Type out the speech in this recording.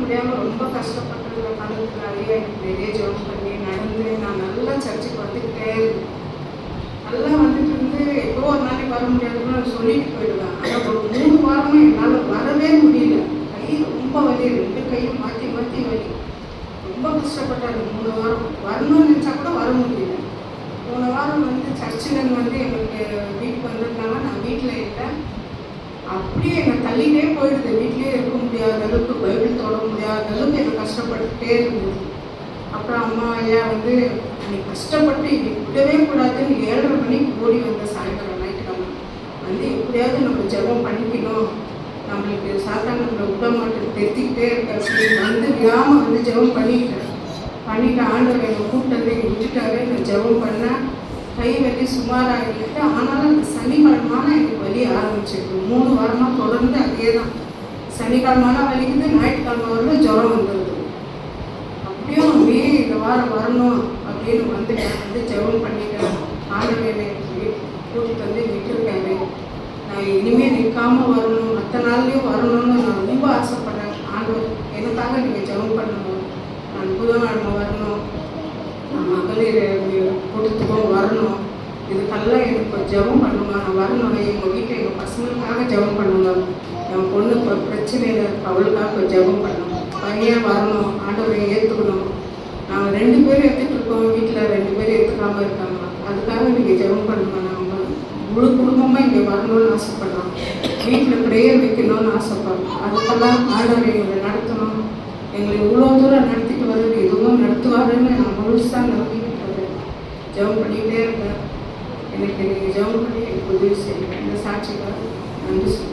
முடியாமல் ரொம்ப கஷ்டப்பட்டுருந்த காலத்துனாலேயே எனக்கு நிறைய ஜெபம் பண்ணி நடந்து நான் நல்லா சர்ச்சுக்கு வந்துக்கிட்டே இருந்தேன். நல்லா வந்துட்டு இருந்து எப்போ ஒரு நாளைக்கு வர முடியாதுன்னு சொல்லிட்டு போயிடுவேன். ஆனால் ஒரு 3 வாரமும் என்னால் வரவே முடியல. கை ரொம்ப வலி, 2 கையும் மாற்றி மாற்றி வலி. ரொம்ப கஷ்டப்பட்டாரு 3 வாரம். வரணும்னு நினச்சா கூட வர முடியல. போன வாரம் வந்து சர்ச்சில் வந்து எங்களுக்கு வீட்டுக்கு வந்திருந்தாங்க. நான் வீட்டில் இருந்தேன். அப்படியே என்னை தள்ளிட்டே போயிடுது. வீட்லேயே இருக்க முடியாத அளவுக்கு, பைபிள் தொட முடியாத அளவுக்கு எனக்கு கஷ்டப்பட்டுட்டே இருந்தது. அப்புறம் அம்மா ஐயா வந்து நீ கஷ்டப்பட்டு இது விடவே கூடாதுன்னு 7:30 மணிக்கு ஓடி வந்த சாயங்காலம் ஞாயிற்றுக்கிழமை வந்து எப்படியாவது நம்ம ஜெபம் பண்ணிக்கணும், நம்மளுக்கு சாத்தான் நம்மளை விட மாட்டேன் தெரிஞ்சுக்கிட்டே இருக்காரு வந்து விடாமல் வந்து ஜெபம் பண்ணிட்டு ஆண்டவர் என்னை கூப்பிட்டு விட்டுட்டாரு. நான் ஜெபம் பண்ணேன். கை வலி சுமாராகிட்டு, ஆனாலும் அந்த சனிக்கிழமான எனக்கு வலி ஆரம்பிச்சிருக்கு. 3 வாரமாக தொடர்ந்து அதே தான். சனிக்கிழமான வலிக்குது, ஞாயிற்றுக்கிழமை வரலும் ஜுரம் வந்துடுது. அப்படியும் மீறி இந்த வாரம் வரணும் அப்படின்னு வந்து ஜெபம் பண்ணிட்டேன். ஆண்டவர் என்னை கூட்டிகிட்டு வந்து விட்டுருக்காரு. நான் இனிமேல் நிற்காமல் வரணும், மற்ற நாள்லேயும் வரணும்னு நான் ரொம்ப ஆசைப்பட்றேன். ஆண்டவர் எனக்காக நீங்கள் ஜெபம் பண்ணணும், நான் புதன்கிழமை வரணும், நான் மகளிர் கூட்டத்துக்கும் வரணும், இதுக்கெல்லாம் எனக்கு ஜெபம் பண்ணுங்க, நான் வரணும், எங்கள் வீட்டில் எங்கள் பசங்களுக்காக ஜெபம் பண்ணுங்க, என் பொண்ணு இப்போ பிரச்சனையில் அவளுக்காக ஜெபம் பண்ணணும், பையன் வரணும், ஆண்டவரை ஏற்றுக்கணும். நாங்கள் 2 பேரும் ஏற்றுட்ருக்கோம், வீட்டில் 2 பேர் ஏற்றுக்காமல் இருக்காங்க. அதுக்காக நீங்கள் ஜெபம் பண்ணுங்க. நாங்கள் முழு குடும்பமாக இங்கே வரணும்னு ஆசைப்பட்றோம். வீட்டில் ப்ரேயர் வைக்கணும்னு ஆசைப்பட்றோம். அதுக்கெல்லாம் ஆண்டவரை எங்களை நடத்தணும். எங்களை இவ்வளோ தூரம் நடத்திட்டு வர்றது எதுவும் நடத்துவாருன்னு நான் முழுசாக நம்பிக்கிட்டு வரேன். ஜெபம் பண்ணிக்கிட்டே இருக்கேன். எனக்கு நீங்கள் ஜெபம் பண்ணி எனக்கு உதவி செய்யுங்க. இந்த சாட்சிக்காக நன்றி சொல்லுங்கள்.